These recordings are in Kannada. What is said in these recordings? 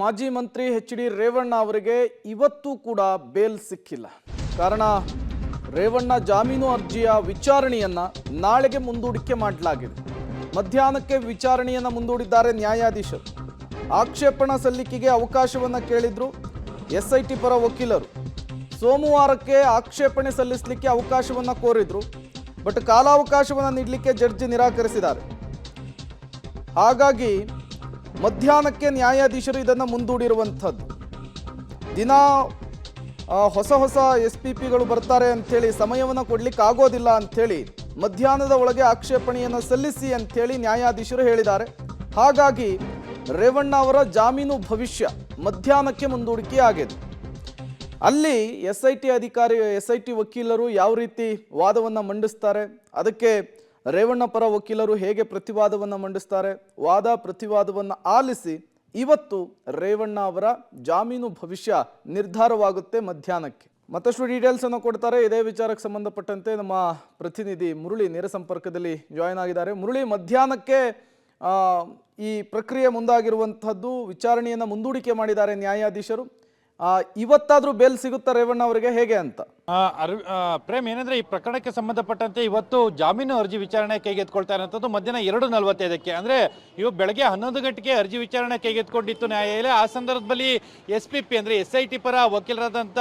ಮಾಜಿ ಮಂತ್ರಿ ಎಚ್.ಡಿ. ರೇವಣ್ಣ ಅವರಿಗೆ ಇವತ್ತು ಕೂಡ ಬೇಲ್ ಸಿಕ್ಕಿಲ್ಲ. ಕಾರಣ ರೇವಣ್ಣ ಜಾಮೀನು ಅರ್ಜಿಯ ವಿಚಾರಣೆಯನ್ನ ನಾಳೆಗೆ ಮುಂದೂಡಿಕೆ ಮಾಡಲಾಗಿದೆ. ಮಧ್ಯಾಹ್ನಕ್ಕೆ ವಿಚಾರಣೆಯನ್ನ ಮುಂದೂಡಿದ್ದಾರೆ ನ್ಯಾಯಾಧೀಶರು. ಆಕ್ಷೇಪಣಾ ಸಲ್ಲಿಕೆಗೆ ಅವಕಾಶವನ್ನ ಕೇಳಿದ್ರು ಎಸ್ಐಟಿ ಪರ ವಕೀಲರು. ಸೋಮವಾರಕ್ಕೆ ಆಕ್ಷೇಪಣೆ ಸಲ್ಲಿಸಲಿಕ್ಕೆ ಅವಕಾಶವನ್ನ ಕೋರಿದ್ರು. ಬಟ್ ಕಾಲಾವಕಾಶವನ್ನ ನೀಡಲಿಕ್ಕೆ ಜಡ್ಜಿ ನಿರಾಕರಿಸಿದ್ದಾರೆ. ಹಾಗಾಗಿ ಮಧ್ಯಾಹ್ನಕ್ಕೆ ನ್ಯಾಯಾಧೀಶರು ಇದನ್ನು ಮುಂದೂಡಿರುವಂಥದ್ದು. ದಿನ ಹೊಸ SPPಗಳು ಬರ್ತಾರೆ ಅಂಥೇಳಿ ಸಮಯವನ್ನು ಕೊಡ್ಲಿಕ್ಕೆ ಆಗೋದಿಲ್ಲ ಅಂಥೇಳಿ ಮಧ್ಯಾಹ್ನದ ಒಳಗೆ ಆಕ್ಷೇಪಣೆಯನ್ನು ಸಲ್ಲಿಸಿ ಅಂಥೇಳಿ ನ್ಯಾಯಾಧೀಶರು ಹೇಳಿದ್ದಾರೆ. ಹಾಗಾಗಿ ರೇವಣ್ಣ ಅವರ ಜಾಮೀನು ಭವಿಷ್ಯ ಮಧ್ಯಾಹ್ನಕ್ಕೆ ಮುಂದೂಡಿಕೆ ಆಗಿದೆ. ಅಲ್ಲಿ SIT ವಕೀಲರು ಯಾವ ರೀತಿ ವಾದವನ್ನು ಮಂಡಿಸ್ತಾರೆ, ಅದಕ್ಕೆ ರೇವಣ್ಣ ಪರ ವಕೀಲರು ಹೇಗೆ ಪ್ರತಿವಾದವನ್ನು ಮಂಡಿಸ್ತಾರೆ, ವಾದ ಪ್ರತಿವಾದವನ್ನು ಆಲಿಸಿ ಇವತ್ತು ರೇವಣ್ಣ ಅವರ ಜಾಮೀನು ಭವಿಷ್ಯ ನಿರ್ಧಾರವಾಗುತ್ತೆ ಮಧ್ಯಾಹ್ನಕ್ಕೆ. ಮತ್ತಷ್ಟು ಡೀಟೇಲ್ಸ್ ಅನ್ನು ಕೊಡ್ತಾರೆ. ಇದೇ ವಿಚಾರಕ್ಕೆ ಸಂಬಂಧಪಟ್ಟಂತೆ ನಮ್ಮ ಪ್ರತಿನಿಧಿ ಮುರಳಿ ನೇರ ಸಂಪರ್ಕದಲ್ಲಿ ಜಾಯಿನ್ ಆಗಿದ್ದಾರೆ. ಮುರಳಿ, ಮಧ್ಯಾಹ್ನಕ್ಕೆ ಈ ಪ್ರಕ್ರಿಯೆ ಮುಂದಾಗಿರುವಂತಹದ್ದು, ವಿಚಾರಣೆಯನ್ನು ಮುಂದೂಡಿಕೆ ಮಾಡಿದ್ದಾರೆ ನ್ಯಾಯಾಧೀಶರು. ಇವತ್ತಾದ್ರೂ ಬೇಲ್ ಸಿಗುತ್ತಾ ರೇವಣ್ಣ ಅವರಿಗೆ, ಹೇಗೆ ಅಂತ? ಪ್ರೇಮ್, ಏನಂದ್ರೆ ಈ ಪ್ರಕರಣಕ್ಕೆ ಸಂಬಂಧಪಟ್ಟಂತೆ ಇವತ್ತು ಜಾಮೀನು ಅರ್ಜಿ ವಿಚಾರಣೆ ಕೈಗೆತ್ಕೊಳ್ತಾ ಇರುವಂಥದ್ದು ಮಧ್ಯಾಹ್ನ 2:45 ಅಂದ್ರೆ ಇವು ಬೆಳಗ್ಗೆ 11 ಗಂಟೆಗೆ ಅರ್ಜಿ ವಿಚಾರಣೆ ಕೈಗೆತ್ಕೊಂಡಿತ್ತು ನ್ಯಾಯಾಲಯ. ಆ ಸಂದರ್ಭದಲ್ಲಿ SPP ಅಂದ್ರೆ SIT ಪರ ವಕೀಲರಾದಂಥ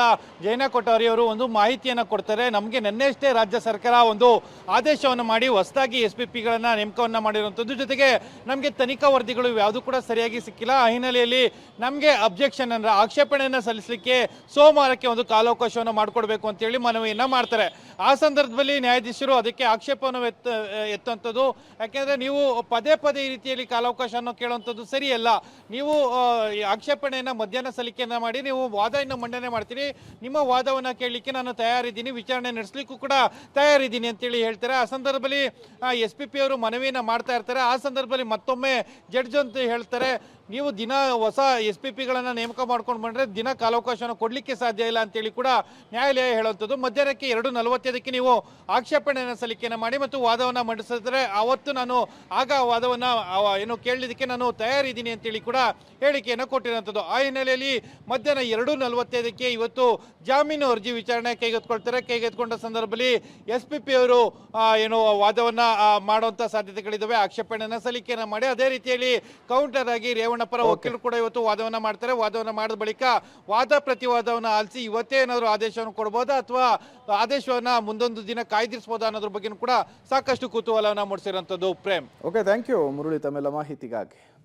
ಜೈನಾ ಕೊಠಾರಿ ಅವರು ಒಂದು ಮಾಹಿತಿಯನ್ನು ಕೊಡ್ತಾರೆ. ನಮಗೆ ನಿನ್ನೆಷ್ಟೇ ರಾಜ್ಯ ಸರ್ಕಾರ ಒಂದು ಆದೇಶವನ್ನು ಮಾಡಿ ಹೊಸದಾಗಿ SPPಗಳನ್ನ ನೇಮಕವನ್ನ ಮಾಡಿರುವಂಥದ್ದು. ಜೊತೆಗೆ ನಮಗೆ ತನಿಖಾ ವರದಿಗಳು ಯಾವುದು ಕೂಡ ಸರಿಯಾಗಿ ಸಿಕ್ಕಿಲ್ಲ. ಆ ಹಿನ್ನೆಲೆಯಲ್ಲಿ ನಮಗೆ ಅಬ್ಜೆಕ್ಷನ್ ಅಂದ್ರೆ ಆಕ್ಷೇಪಣೆಯನ್ನು ಸಲ್ಲಿಸಲಿಕ್ಕೆ ಸೋಮವಾರಕ್ಕೆ ಒಂದು ಕಾಲಾವಕಾಶವನ್ನು ಮಾಡಿಕೊಡ್ಬೇಕು ಅಂತೇಳಿ ಮನವಿಯನ್ನ ಮಾಡ್ತಾರೆ. ಆ ಸಂದರ್ಭದಲ್ಲಿ ನ್ಯಾಯಾಧೀಶರು ಅದಕ್ಕೆ ಆಕ್ಷೇಪವನ್ನು ಎತ್ತುವಂಥದ್ದು. ಯಾಕೆಂದ್ರೆ ನೀವು ಪದೇ ಈ ರೀತಿಯಲ್ಲಿ ಕಾಲಾವಕಾಶವನ್ನು ಕೇಳುವಂಥದ್ದು ಸರಿಯಲ್ಲ. ನೀವು ಆಕ್ಷೇಪಣೆಯನ್ನು ಮಧ್ಯಾಹ್ನ ಸಲ್ಲಿಕೆಯನ್ನ ಮಾಡಿ ನೀವು ವಾದವನ್ನು ಮಂಡನೆ ಮಾಡ್ತೀರಿ. ನಿಮ್ಮ ವಾದವನ್ನು ಕೇಳಲಿಕ್ಕೆ ನಾನು ತಯಾರಿದ್ದೀನಿ, ವಿಚಾರಣೆ ನಡೆಸಲಿಕ್ಕೂ ಕೂಡ ತಯಾರಿದ್ದೀನಿ ಅಂತೇಳಿ ಹೇಳ್ತಾರೆ. ಆ ಸಂದರ್ಭದಲ್ಲಿ SPP ಅವರು ಮನವಿಯನ್ನು ಮಾಡ್ತಾ ಇರ್ತಾರೆ. ಆ ಸಂದರ್ಭದಲ್ಲಿ ಮತ್ತೊಮ್ಮೆ ಜಡ್ಜ್ ಅಂತ ಹೇಳ್ತಾರೆ, ನೀವು ದಿನ ಹೊಸ SPPಗಳನ್ನು ನೇಮಕ ಮಾಡ್ಕೊಂಡು ಬಂದರೆ ದಿನ ಕಾಲಾವಕಾಶವನ್ನು ಕೊಡಲಿಕ್ಕೆ ಸಾಧ್ಯ ಇಲ್ಲ ಅಂತೇಳಿ ಕೂಡ ನ್ಯಾಯಾಲಯ ಹೇಳುವಂಥದ್ದು. ಮಧ್ಯಾಹ್ನಕ್ಕೆ 2:45 ನೀವು ಆಕ್ಷೇಪಣೆಯನ್ನು ಸಲ್ಲಿಕೆಯನ್ನು ಮಾಡಿ ಮತ್ತು ವಾದವನ್ನು ಮಂಡಿಸಿದ್ರೆ ಅವತ್ತು ನಾನು ಆಗ ವಾದವನ್ನು ಏನು ಕೇಳಲಿಕ್ಕೆ ನಾನು ತಯಾರಿದ್ದೀನಿ ಅಂತೇಳಿ ಕೂಡ ಹೇಳಿಕೆಯನ್ನು ಕೊಟ್ಟಿರುವಂಥದ್ದು. ಆ ಹಿನ್ನೆಲೆಯಲ್ಲಿ ಮಧ್ಯಾಹ್ನ 2:45 ಇವತ್ತು ಜಾಮೀನು ಅರ್ಜಿ ವಿಚಾರಣೆ ಕೈಗೆತ್ಕೊಳ್ತಾರೆ. ಕೈಗೆತ್ಕೊಂಡ ಸಂದರ್ಭದಲ್ಲಿ SPP ಅವರು ಏನು ವಾದವನ್ನು ಮಾಡುವಂಥ ಸಾಧ್ಯತೆಗಳಿದ್ದಾವೆ. ಆಕ್ಷೇಪಣೆಯನ್ನು ಸಲ್ಲಿಕೆಯನ್ನು ಮಾಡಿ ಅದೇ ರೀತಿಯಲ್ಲಿ ಕೌಂಟರ್ ಆಗಿ ರೇವಣ್ಣ ಪರ ವಕೀಲರು ಕೂಡ ಇವತ್ತು ವಾದವನ್ನ ಮಾಡ್ತಾರೆ. ವಾದವನ್ನ ಮಾಡಿದ ಬಳಿಕ ವಾದ ಪ್ರತಿವಾದವನ್ನ ಆಲಿಸಿ ಇವತ್ತೇ ಏನಾದರೂ ಆದೇಶವನ್ನು ಕೊಡಬಹುದಾ ಅಥವಾ ಆದೇಶವನ್ನ ಮುಂದೊಂದು ದಿನ ಕಾಯ್ದಿರಿಸಬಹುದಾ ಅನ್ನೋದ್ರ ಬಗ್ಗೆ ಕೂಡ ಸಾಕಷ್ಟು ಕುತೂಹಲವನ್ನ ಮೂಡಿಸಿರುವಂತದ್ದು. Prem, okay, thank you Murali ತಮ್ಮೆಲ್ಲ ಮಾಹಿತಿಗಾಗಿ.